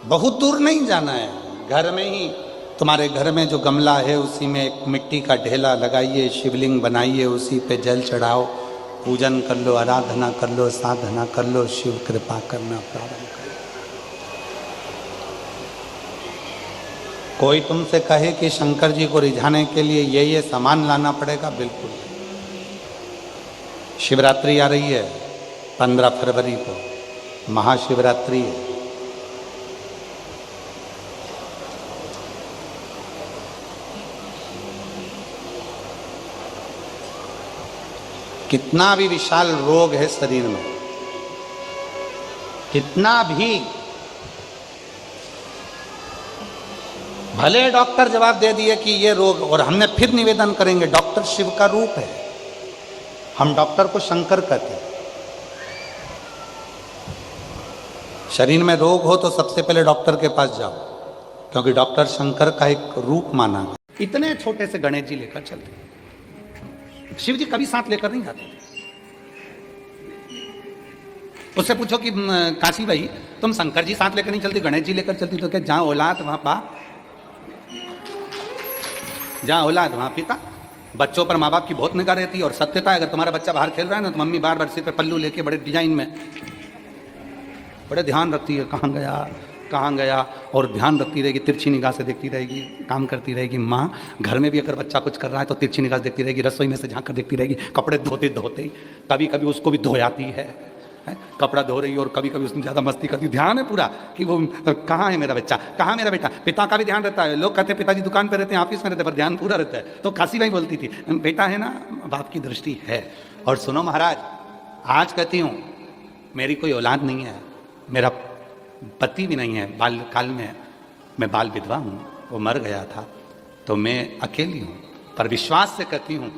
बहुत दूर नहीं जाना है, घर में ही तुम्हारे घर में जो गमला है उसी में एक मिट्टी का ढेला लगाइए, शिवलिंग बनाइए, उसी पे जल चढ़ाओ, पूजन कर लो, आराधना कर लो, साधना कर लो, शिव कृपा करना प्रारंभ कर। कोई तुमसे कहे कि शंकर जी को रिझाने के लिए ये सामान लाना पड़ेगा, बिल्कुल। शिवरात्रि आ रही है 15 फरवरी को, महाशिवरात्रि है। कितना भी विशाल रोग है शरीर में, कितना भी, भले डॉक्टर जवाब दे दिए कि ये रोग, और हमने फिर निवेदन करेंगे, डॉक्टर शिव का रूप है, हम डॉक्टर को शंकर कहते हैं। शरीर में रोग हो तो सबसे पहले डॉक्टर के पास जाओ, क्योंकि डॉक्टर शंकर का एक रूप माना गया। इतने छोटे से गणेश जी लेकर चलते, शिव जी कभी साथ लेकर नहीं जाते। उससे पूछो कि काशी भाई तुम शंकर जी साथ लेकर नहीं चलती, गणेश जी लेकर चलती, तो क्या जहां औलाद वहां बाप, जहां औलाद वहां पिता। बच्चों पर माँ बाप की बहुत निगाह रहती है, और सत्यता है, अगर तुम्हारा बच्चा बाहर खेल रहा है ना, तो मम्मी बार बार सिर पे पल्लू लेके बड़े डिजाइन में बड़े ध्यान रखती है, कहाँ गया कहाँ गया, और ध्यान रखती रहेगी, तिरछी निगाह से देखती रहेगी, काम करती रहेगी। माँ घर में भी अगर बच्चा कुछ कर रहा है तो तिरछी निगाह से देखती रहेगी, रसोई में से झांक कर देखती रहेगी, कपड़े धोते धोते कभी कभी उसको भी धो जाती है, कपड़ा धो रही है, और कभी कभी उसने ज़्यादा मस्ती करती, ध्यान है पूरा कि वो कहाँ है मेरा बच्चा, कहाँ मेरा बेटा। पिता का भी ध्यान रहता है, लोग कहते हैं पिताजी दुकान पर रहते हैं, ऑफिस में रहते हैं, पर ध्यान पूरा रहता है। तो काशी भाई बोलती थी, बेटा है ना, बाप की दृष्टि है। और सुनो महाराज, आज कहती हूँ मेरी कोई औलाद नहीं है, मेरा पति भी नहीं है, बाल काल में मैं बाल विधवा हूँ, वो मर गया था, तो मैं अकेली हूँ। पर विश्वास से कहती हूँ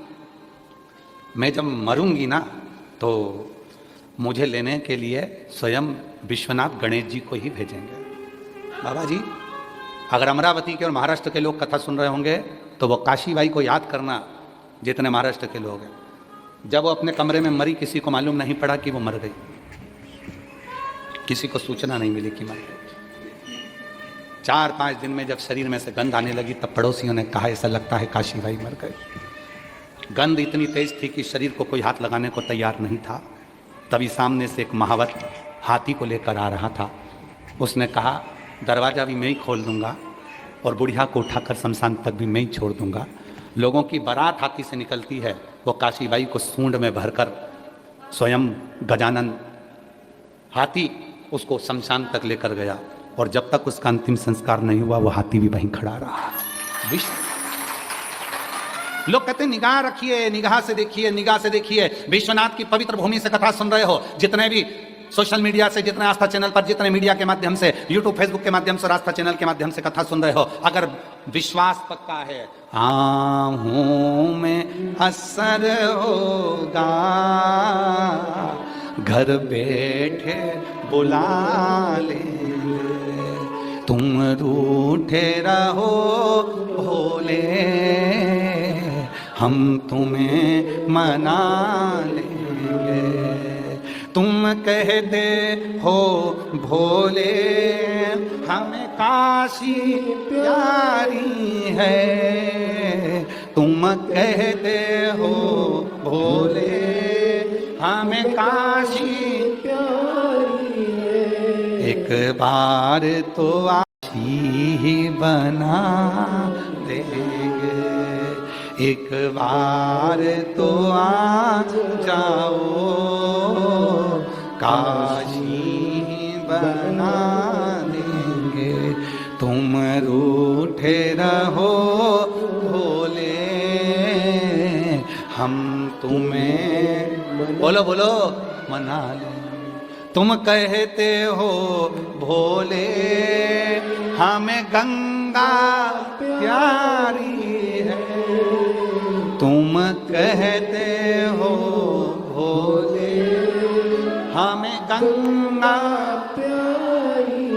मैं जब मरूंगी ना, तो मुझे लेने के लिए स्वयं विश्वनाथ गणेश जी को ही भेजेंगे। बाबा जी, अगर अमरावती के और महाराष्ट्र के लोग कथा सुन रहे होंगे तो वो काशी बाई को याद करना, जितने महाराष्ट्र के लोग हैं। जब वो अपने कमरे में मरी, किसी को मालूम नहीं पड़ा कि वो मर गई, किसी को सूचना नहीं मिली कि मर गई। 4-5 दिन में जब शरीर में से गंध आने लगी, तब पड़ोसियों ने कहा ऐसा लगता है काशी भाई मर गए। गंध इतनी तेज थी कि शरीर को कोई हाथ लगाने को तैयार नहीं था। तभी सामने से एक महावत हाथी को लेकर आ रहा था। उसने कहा दरवाज़ा भी मैं ही खोल दूंगा, और बुढ़िया को उठाकर शमशान तक भी मैं ही छोड़ दूंगा। लोगों की बारात हाथी से निकलती है, वो काशी बाई को सूंड में भरकर स्वयं गजानन हाथी उसको शमशान तक लेकर गया, और जब तक उसका अंतिम संस्कार नहीं हुआ वो हाथी भी वहीं खड़ा रहा। लोग कहते हैं निगाह रखिए, निगाह से देखिए, निगाह से देखिए। विश्वनाथ की पवित्र भूमि से कथा सुन रहे हो, जितने भी सोशल मीडिया से, जितने आस्था चैनल पर, जितने मीडिया के माध्यम से, यूट्यूब फेसबुक के माध्यम से और आस्था चैनल के माध्यम से कथा सुन रहे हो, अगर विश्वास पक्का है, आँखों में असर होगा, घर बैठे बुला लेंगे, तुम रूठे रहो भोले, हम तुम्हें मना लेंगे। तुम कह दे हो भोले हमें काशी प्यारी है, तुम कह दे हो भोले हमें काशी प्यारी है। एक बार तो आशी ही बना देंगे, एक बार तो आ जाओ, काशी बना देंगे, तुम रूठे रहो भोले, हम तुम्हें बोलो बोलो मना लें। तुम कहते हो भोले हमें गंगा प्यारी है, तुम कहते हो भोले हमें गंगा प्यारी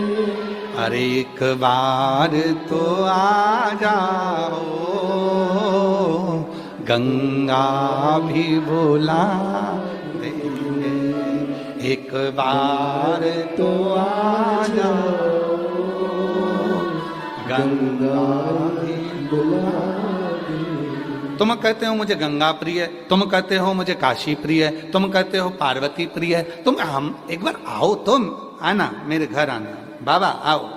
है। अरे एक बार तो आ जाओ, गंगा भी बुला देंगे, एक बार तो आ जाओ, गंगा तुम कहते हो मुझे गंगा प्रिय है, तुम कहते हो मुझे काशी प्रिय है, तुम कहते हो पार्वती प्रिय है। तुम हम एक बार आओ, तुम आना मेरे घर आना। बाबा आओ,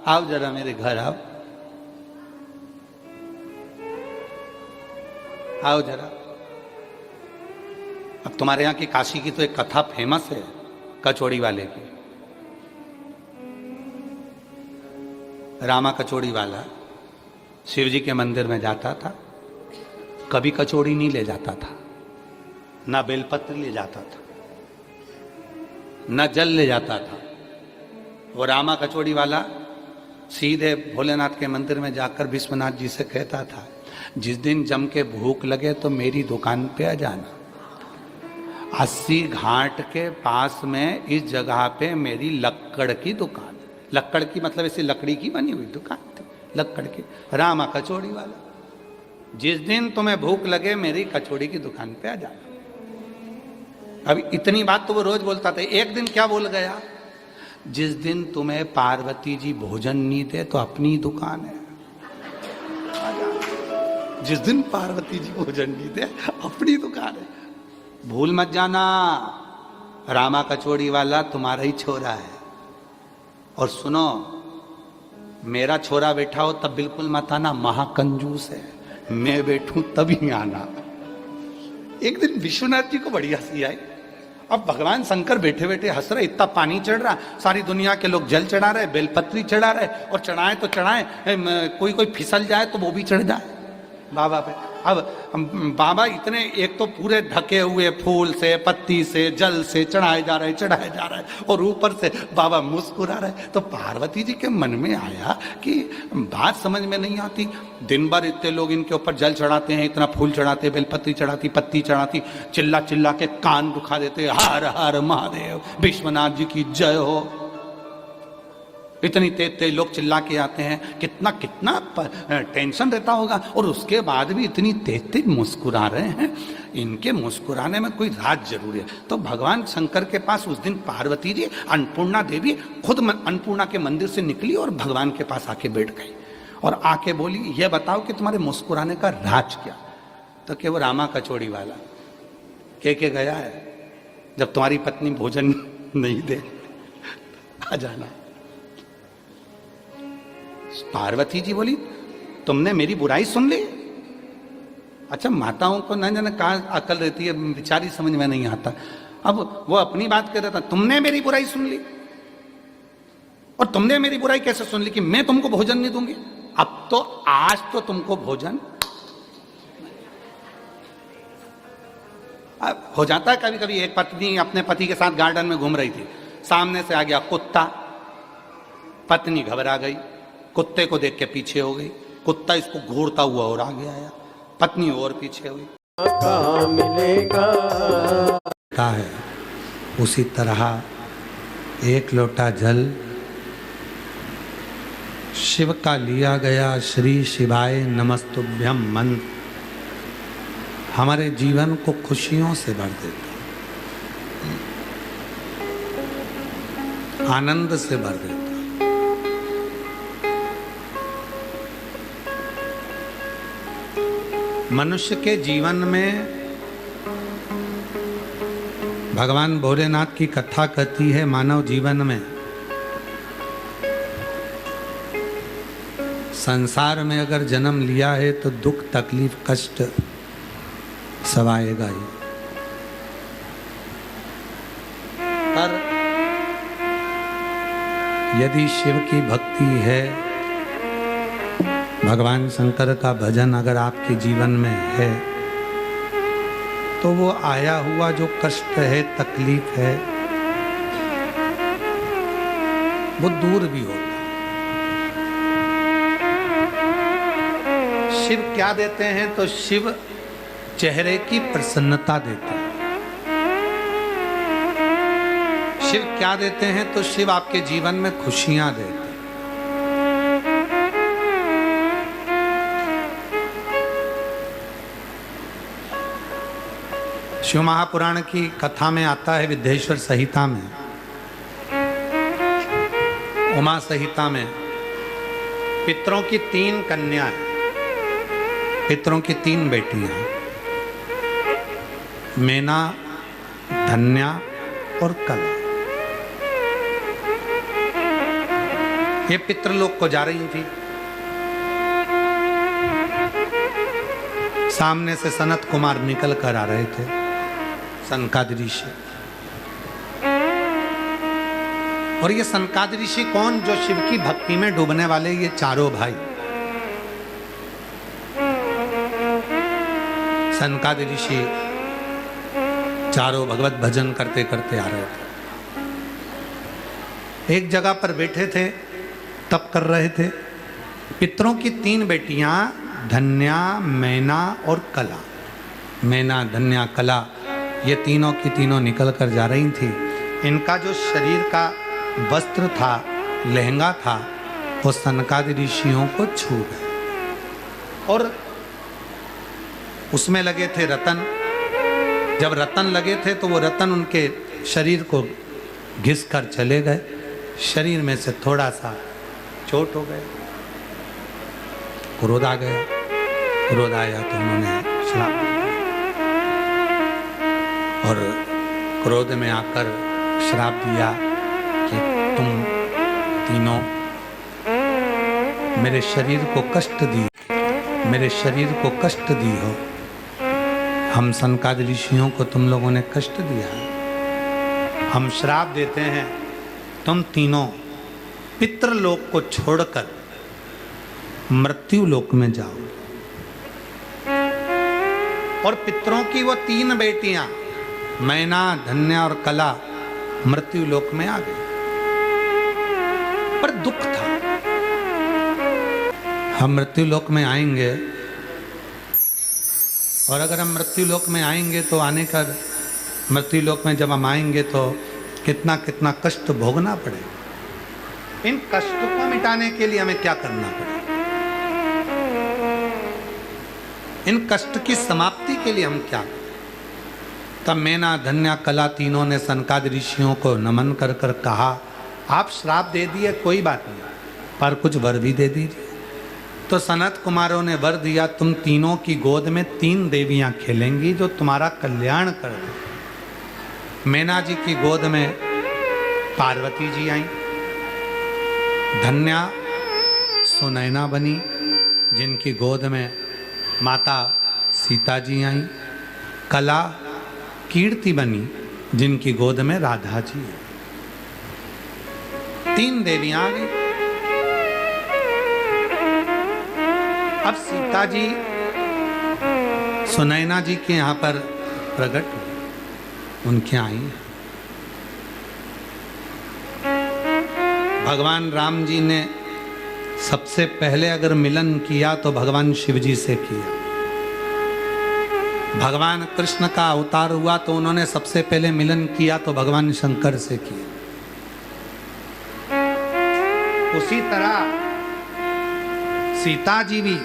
आओ जरा मेरे घर आओ, आओ जरा। अब तुम्हारे यहाँ की काशी की तो एक कथा फेमस है, कचौड़ी वाले की। रामा कचौड़ी वाला शिव जी के मंदिर में जाता था, कभी कचौड़ी नहीं ले जाता था, ना बेलपत्र ले जाता था, ना जल ले जाता था। वो रामा कचौड़ी वाला सीधे भोलेनाथ के मंदिर में जाकर विश्वनाथ जी से कहता था, जिस दिन जम के भूख लगे तो मेरी दुकान पे आ जाना। 80 घाट के पास में इस जगह पे मेरी लक्कड़ की दुकान, लक्कड़ की मतलब ऐसी लकड़ी की बनी हुई दुकान थी, लक्कड़ की, रामा कचौड़ी वाला। जिस दिन तुम्हें भूख लगे मेरी कचौड़ी की दुकान पे आ जाना। अब इतनी बात तो वो रोज बोलता था। एक दिन क्या बोल गया, जिस दिन तुम्हें पार्वती जी भोजन नहीं दे तो अपनी दुकान है, आ जाना। जिस दिन पार्वती जी भोजन नहीं दे अपनी दुकान है। भूल मत जाना, रामा कचौड़ी वाला तुम्हारा ही छोरा है। और सुनो, मेरा छोरा बैठा हो तब बिल्कुल मत आना, महाकंजूस है। मैं बैठूं तभी आना। एक दिन विश्वनाथ जी को बड़ी हंसी आई। अब भगवान शंकर बैठे बैठे हंस रहे, इतना पानी चढ़ रहा, सारी दुनिया के लोग जल चढ़ा रहे, बेलपत्री चढ़ा रहे, और चढ़ाए तो चढ़ाए, कोई कोई फिसल जाए तो वो भी चढ़ जाए बाबा पे। अब बाबा इतने, एक तो पूरे ढके हुए फूल से, पत्ती से, जल से चढ़ाए जा रहे, चढ़ाए जा रहे, और ऊपर से बाबा मुस्कुरा रहे। तो पार्वती जी के मन में आया कि बात समझ में नहीं आती, दिन भर इतने लोग इनके ऊपर जल चढ़ाते हैं, इतना फूल चढ़ाते, बेलपत्री चढ़ाती, पत्ती चढ़ाती, चिल्ला चिल्ला के कान दुखा देते, हर हर महादेव, विश्वनाथ जी की जय हो। इतनी तेज तेज लोग चिल्ला के आते हैं, कितना कितना टेंशन रहता होगा, और उसके बाद भी इतनी तेज तेज मुस्कुरा रहे हैं। इनके मुस्कुराने में कोई राज जरूर है। तो भगवान शंकर के पास उस दिन पार्वती जी, अन्नपूर्णा देवी खुद अन्नपूर्णा के मंदिर से निकली और भगवान के पास आके बैठ गई और आके बोली, ये बताओ कि तुम्हारे मुस्कुराने का राज क्या। तो कि वो रामा कचौड़ी वाला के गया है, जब तुम्हारी पत्नी भोजन नहीं दे आ जाना। पार्वती जी बोली, तुमने मेरी बुराई सुन ली। अच्छा, माताओं को न जाने कहाँ अकल रहती है, बेचारी समझ में नहीं आता। अब वो अपनी बात कर रहा था, तुमने मेरी बुराई सुन ली, और तुमने मेरी बुराई कैसे सुन ली कि मैं तुमको भोजन नहीं दूंगी। अब तो आज तो तुमको भोजन हो जाता है। कभी कभी एक पत्नी अपने पति के साथ गार्डन में घूम रही थी, सामने से आ गया कुत्ता, पत्नी घबरा गई, कुत्ते को देख के पीछे हो गई, कुत्ता इसको घूरता हुआ और आगे आया, पत्नी और पीछे हुई। मिलेगा है उसी तरह एक लोटा जल शिव का लिया गया, श्री शिवाय नमस्तुभ्यम मंत्र हमारे जीवन को खुशियों से भर देता, आनंद से भर देता। मनुष्य के जीवन में भगवान भोलेनाथ की कथा कहती है, मानव जीवन में संसार में अगर जन्म लिया है तो दुख तकलीफ कष्ट सब आएगा ही, पर यदि शिव की भक्ति है, भगवान शंकर का भजन अगर आपके जीवन में है, तो वो आया हुआ जो कष्ट है, तकलीफ है, वो दूर भी होता है। शिव क्या देते हैं, तो शिव चेहरे की प्रसन्नता देते हैं। शिव क्या देते हैं, तो शिव आपके जीवन में खुशियां देते हैं। शिव महापुराण की कथा में आता है, विद्येश्वर संहिता में, उमा संहिता में, पितरों की 3 कन्या हैं, पितरों की 3 बेटियां हैं, मेना, धन्या और कला। ये पितृलोक को जा रही थी। सामने से सनत कुमार निकल कर आ रहे थे, सनकादि ऋषि। और ये सनकादि ऋषि कौन? जो शिव की भक्ति में डूबने वाले ये चारों भाई। सनकादि ऋषि चारों भगवत भजन करते करते आ रहे थे। एक जगह पर बैठे थे, तप कर रहे थे। पितरों की 3 बेटियां धन्या, मैना और कला, मैना, धन्या, कला, ये तीनों की तीनों निकल कर जा रही थी। इनका जो शरीर का वस्त्र था, लहंगा था, वो सनकादि ऋषियों को छू गए और उसमें लगे थे रतन। जब रतन लगे थे तो वो रतन उनके शरीर को घिस कर चले गए। शरीर में से थोड़ा सा चोट हो गया, क्रोध आ गया। क्रोध आया तो उन्होंने श्राप और क्रोध में आकर श्राप दिया कि तुम तीनों मेरे शरीर को कष्ट दी, मेरे शरीर को कष्ट दी हो। हम सनकादि ऋषियों को तुम लोगों ने कष्ट दिया। हम श्राप देते हैं, तुम तीनों पितृलोक को छोड़कर मृत्यु लोक में जाओ। और पितरों की वो 3 बेटियां मैना, धन्या और कला मृत्यु लोक में आ गई। पर दुख था, हम मृत्यु लोक में आएंगे और अगर हम मृत्यु लोक में आएंगे तो आने का मृत्यु लोक में जब हम आएंगे तो कितना कितना कष्ट भोगना पड़ेगा। इन कष्टों को मिटाने के लिए हमें क्या करना पड़ेगा? इन कष्ट की समाप्ति के लिए हम क्या? तब मैना, धन्या, कला तीनों ने सनकादि ऋषियों को नमन कर कर कहा, आप श्राप दे दिए कोई बात नहीं, पर कुछ वर भी दे दीजिए। तो सनत कुमारों ने वर दिया, तुम तीनों की गोद में 3 देवियां खेलेंगी जो तुम्हारा कल्याण कर दे। मैना जी की गोद में पार्वती जी आई, धन्या सुनैना बनी जिनकी गोद में माता सीता जी आई, कला कीर्ति बनी जिनकी गोद में राधा जी आई। 3 देवियां आ गई। अब सीता जी सुनैना जी के यहाँ पर प्रकट हुई, उनके आई। भगवान राम जी ने सबसे पहले अगर मिलन किया तो भगवान शिव जी से किया। भगवान कृष्ण का अवतार हुआ तो उन्होंने सबसे पहले मिलन किया तो भगवान शंकर से किया। उसी तरह सीता जी भी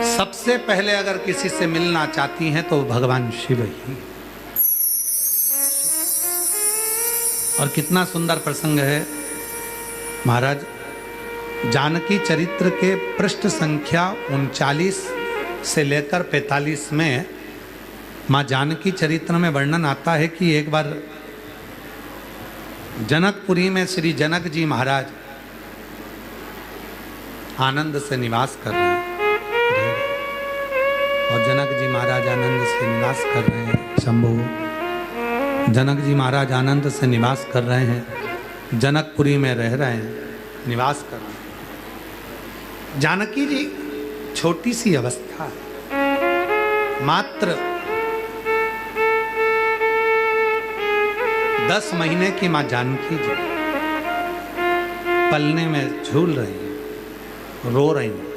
सबसे पहले अगर किसी से मिलना चाहती हैं तो भगवान शिव ही। और कितना सुंदर प्रसंग है महाराज। जानकी चरित्र के पृष्ठ संख्या 39 से लेकर 45 में माँ जानकी चरित्र में वर्णन आता है कि एक बार जनकपुरी में श्री जनक जी महाराज आनंद से निवास कर रहे हैं और जनक जी महाराज आनंद से निवास कर रहे हैं। शंभु जनक जी महाराज आनंद से निवास कर रहे हैं, जनकपुरी में रह रहे हैं, निवास कर रहे हैं। जानकी जी छोटी सी अवस्था है, मात्र 10 महीने की माँ जानकी जी पलने में झूल रही हैं, रो रही हैं।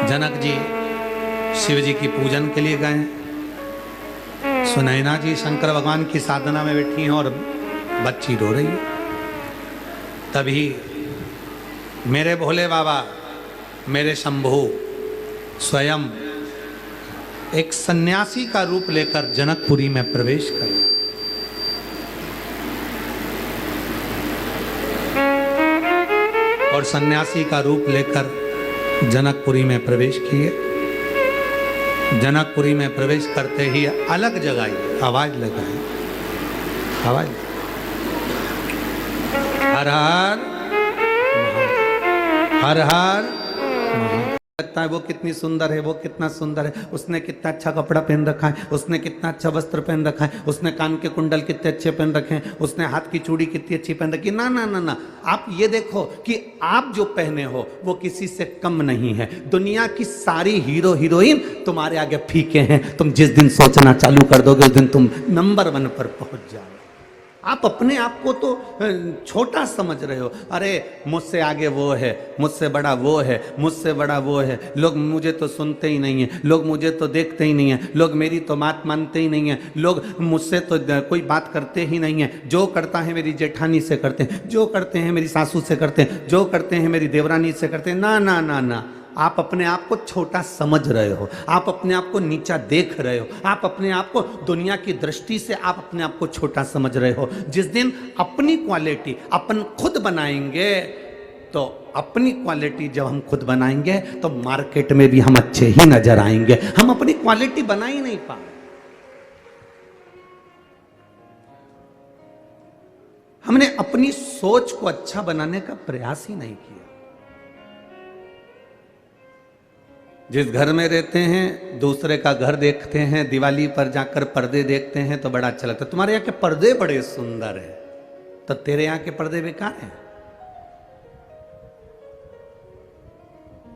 जनक जी शिव जी की पूजन के लिए गए। सुनैना जी शंकर भगवान की साधना में बैठी हैं और बच्ची रो रही है। तभी मेरे भोले बाबा, मेरे शंभू स्वयं एक सन्यासी का रूप लेकर जनकपुरी में प्रवेश कर और सन्यासी का रूप लेकर जनकपुरी में प्रवेश किए। जनकपुरी में प्रवेश करते ही अलग जगाई, आवाज लगाई, आवाज, हर हर हर हर। लगता है वो कितनी सुंदर है, वो कितना सुंदर है, उसने कितना अच्छा कपड़ा पहन रखा है, उसने कितना अच्छा वस्त्र पहन रखा है, उसने कान के कुंडल कितने अच्छे पहन रखे हैं, उसने हाथ की चूड़ी कितनी अच्छी पहन रखी। ना ना ना ना, आप ये देखो कि आप जो पहने हो वो किसी से कम नहीं है। दुनिया की सारी हीरो हीरोइन तुम्हारे आगे फीके हैं। तुम जिस दिन सोचना चालू कर दोगे उस दिन तुम नंबर 1 पर पहुंच जाओ। आप अपने आप को तो छोटा समझ रहे हो। अरे मुझसे आगे वो है, मुझसे बड़ा वो है, मुझसे बड़ा वो है, लोग मुझे तो सुनते ही नहीं है, लोग मुझे तो देखते ही नहीं है, लोग मेरी तो बात मानते ही नहीं है, लोग मुझसे तो कोई बात करते ही नहीं है। जो करता है मेरी जेठानी से करते हैं, जो करते हैं मेरी सासू से करते हैं, जो करते हैं मेरी देवरानी से करते हैं। ना ना ना ना, आप अपने आप को छोटा समझ रहे हो, आप अपने आप को नीचा देख रहे हो, आप अपने आप को दुनिया की दृष्टि से आप अपने आप को छोटा समझ रहे हो। जिस दिन अपनी क्वालिटी अपन खुद बनाएंगे, तो अपनी क्वालिटी जब हम खुद बनाएंगे तो मार्केट में भी हम अच्छे ही नजर आएंगे। हम अपनी क्वालिटी बना ही नहीं पा, हमने अपनी सोच को अच्छा बनाने का प्रयास ही नहीं किया। जिस घर में रहते हैं दूसरे का घर देखते हैं, दिवाली पर जाकर पर्दे देखते हैं तो बड़ा अच्छा लगता है। तुम्हारे यहाँ के पर्दे बड़े सुंदर हैं, तो तेरे यहाँ के पर्दे बेकार हैं।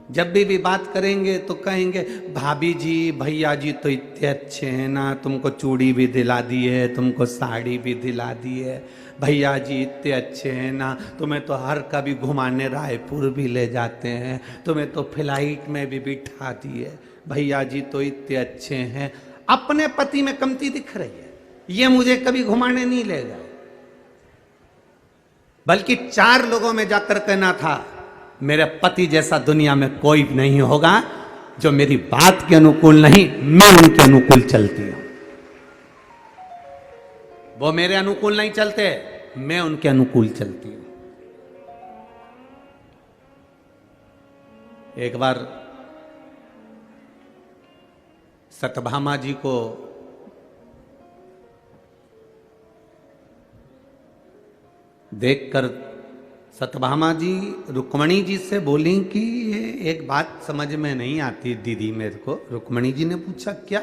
जब भी बात करेंगे तो कहेंगे भाभी जी भैया जी तो इतने अच्छे हैं ना, तुमको चूड़ी भी दिला दी है, तुमको साड़ी भी दिला दी है, भैया जी इतने अच्छे हैं ना, तुम्हें तो हर कभी घुमाने रायपुर भी ले जाते हैं, तुम्हें तो फ्लाइट में भी बिठा दिए, भैया जी तो इतने अच्छे हैं। अपने पति में कमती दिख रही है, ये मुझे कभी घुमाने नहीं ले गए, बल्कि 4 लोगों में जाकर कहना था मेरे पति जैसा दुनिया में कोई नहीं होगा, जो मेरी बात के अनुकूल नहीं, मैं उनके अनुकूल चलती हूं। वो मेरे अनुकूल नहीं चलते, मैं उनके अनुकूल चलती हूं। एक बार सत्यभामा जी को देखकर सत्यभामा जी रुक्मणी जी से बोली कि ये एक बात समझ में नहीं आती दीदी मेरे को। रुक्मणी जी ने पूछा क्या?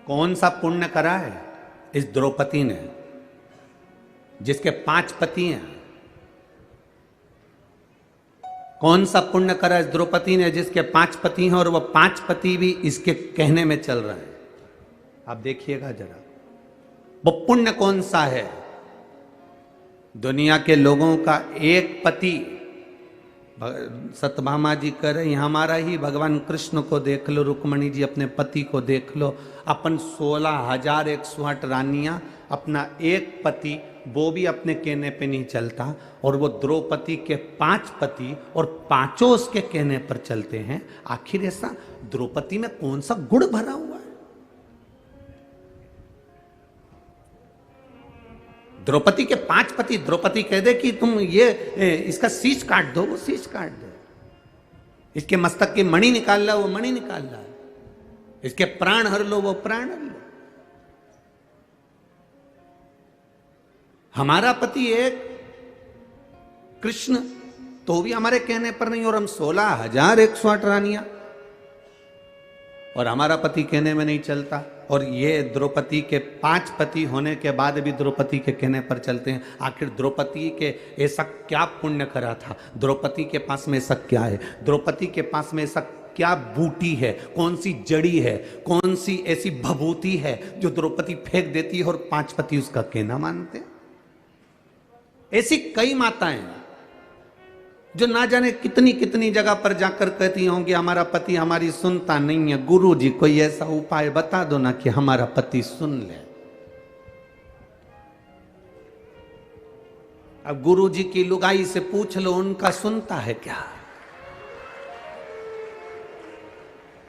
कौन सा पुण्य करा है इस द्रौपदी ने, जिसके 5 पति हैं? कौन सा पुण्य करा इस द्रौपदी ने जिसके 5 पति हैं और वह 5 पति भी इसके कहने में चल रहे हैं? आप देखिएगा जरा, वो पुण्य कौन सा है? दुनिया के लोगों का एक पति, सत्यभामा जी कह रहे हमारा ही भगवान कृष्ण को देख लो, रुक्मणी जी अपने पति को देख लो, अपन 16,108 रानियां, अपना एक पति वो भी अपने कहने पे नहीं चलता, और वो द्रौपदी के 5 पति और 5 उसके कहने पर चलते हैं। आखिर ऐसा द्रौपदी में कौन सा गुण भरा हुआ है? द्रौपदी के 5 पति, द्रौपदी कह दे कि तुम ये इसका शीश काट दो, वो शीश काट दे, इसके मस्तक की मणि निकाल लो, वो मणि निकाल ला, इसके प्राण हर लो, वो प्राण हर लो। हमारा पति एक कृष्ण, तो भी हमारे कहने पर नहीं, और हम 16,108 रानियां, और हमारा पति कहने में नहीं चलता। और ये द्रौपदी के 5 पति होने के बाद भी द्रौपदी के कहने पर चलते हैं। आखिर द्रौपदी के ऐसा क्या पुण्य करा था? द्रौपदी के पास में ऐसा क्या है? द्रौपदी के पास में ऐसा क्या बूटी है, कौन सी जड़ी है, कौन सी ऐसी भभूति है जो द्रौपदी फेंक देती है और 5 पति उसका कहना मानते हैं? ऐसी कई माताएं जो ना जाने कितनी कितनी जगह पर जाकर कहती होंगी हमारा पति हमारी सुनता नहीं है, गुरु जी कोई ऐसा उपाय बता दो ना कि हमारा पति सुन ले। अब गुरु जी की लुगाई से पूछ लो उनका सुनता है क्या?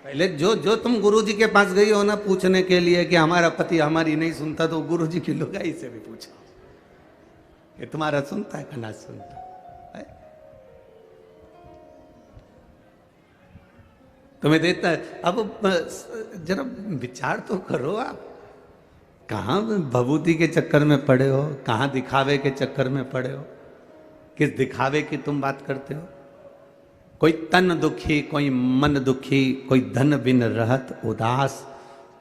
पहले जो तुम गुरु जी के पास गई हो ना पूछने के लिए कि हमारा पति हमारी नहीं सुनता, तो गुरु जी की लुगाई से भी पूछो ये तुम्हारा सुनता है कि ना सुनता है? तुम्हें देता है। अब जरा विचार तो करो आप, कहाँ भभूति के चक्कर में पड़े हो, कहाँ दिखावे के चक्कर में पड़े हो, किस दिखावे की तुम बात करते हो? कोई तन दुखी, कोई मन दुखी, कोई धन बिन रहत उदास,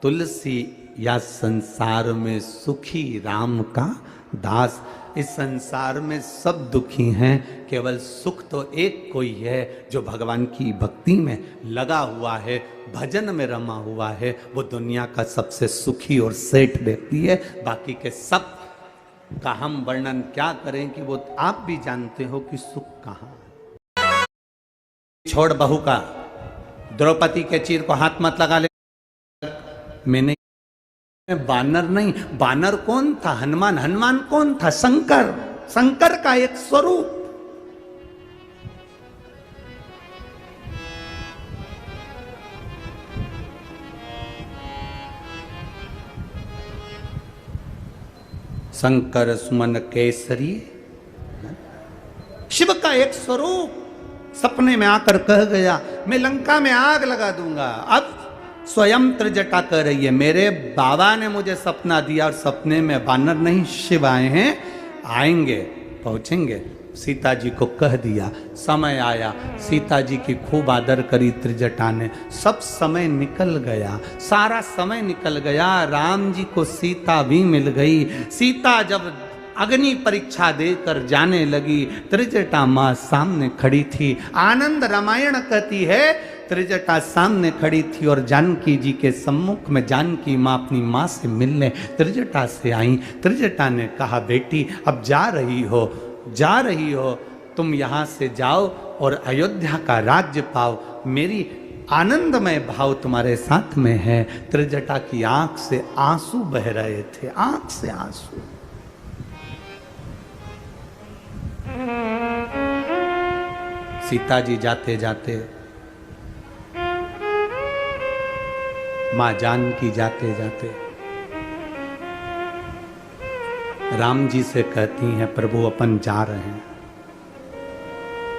तुलसी या संसार में सुखी राम का दास। इस संसार में सब दुखी हैं, केवल सुख तो एक कोई है जो भगवान की भक्ति में लगा हुआ है, भजन में रमा हुआ है, वो दुनिया का सबसे सुखी और सेठ व्यक्ति है। बाकी के सब का हम वर्णन क्या करें कि वो आप भी जानते हो कि सुख कहाँ। छोड़ बहू का, द्रौपदी के चीर को हाथ मत लगा ले। मैंने बानर नहीं, बानर कौन था? हनुमान। हनुमान कौन था? शंकर। शंकर का एक स्वरूप। शंकर सुमन केसरी, शिव का एक स्वरूप। सपने में आकर कह गया मैं लंका में आग लगा दूंगा। अब स्वयं त्रिजटा कर रही है, मेरे बाबा ने मुझे सपना दिया और सपने में बानर नहीं शिव आए हैं, आएंगे, पहुंचेंगे। सीता जी को कह दिया, समय आया, सीता जी की खूब आदर करी त्रिजटा ने। सब समय निकल गया, सारा समय निकल गया, राम जी को सीता भी मिल गई। सीता जब अग्नि परीक्षा देकर जाने लगी, त्रिजटा माँ सामने खड़ी थी। आनंद रामायण कहती है त्रिजटा सामने खड़ी थी और जानकी जी के सम्मुख में जानकी माँ अपनी माँ से मिलने त्रिजटा से आई। त्रिजटा ने कहा बेटी अब जा रही हो, तुम यहाँ से जाओ और अयोध्या का राज्य पाओ, मेरी आनंदमय भाव तुम्हारे साथ में है। त्रिजटा की आंख से आंसू बह रहे थे, आंख से आंसू। सीता जी जाते जाते, मां जानकी जाते जाते राम जी से कहती हैं प्रभु अपन जा रहे हैं।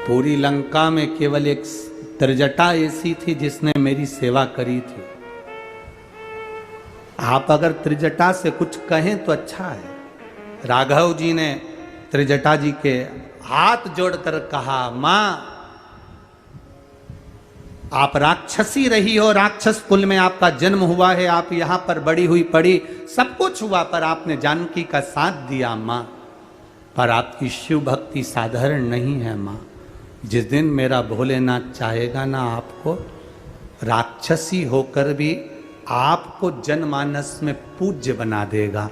पूरी लंका में केवल एक त्रिजटा ऐसी थी जिसने मेरी सेवा करी थी। आप अगर त्रिजटा से कुछ कहें तो अच्छा है। राघव जी ने त्रिजटा जी के हाथ जोड़कर कहा मां आप राक्षसी रही हो, राक्षस कुल में आपका जन्म हुआ है, आप यहां पर बड़ी हुई पड़ी, सब कुछ हुआ, पर आपने जानकी का साथ दिया मां। पर आपकी शिव भक्ति साधारण नहीं है मां। जिस दिन मेरा भोलेनाथ चाहेगा ना आपको, राक्षसी होकर भी आपको जनमानस में पूज्य बना देगा।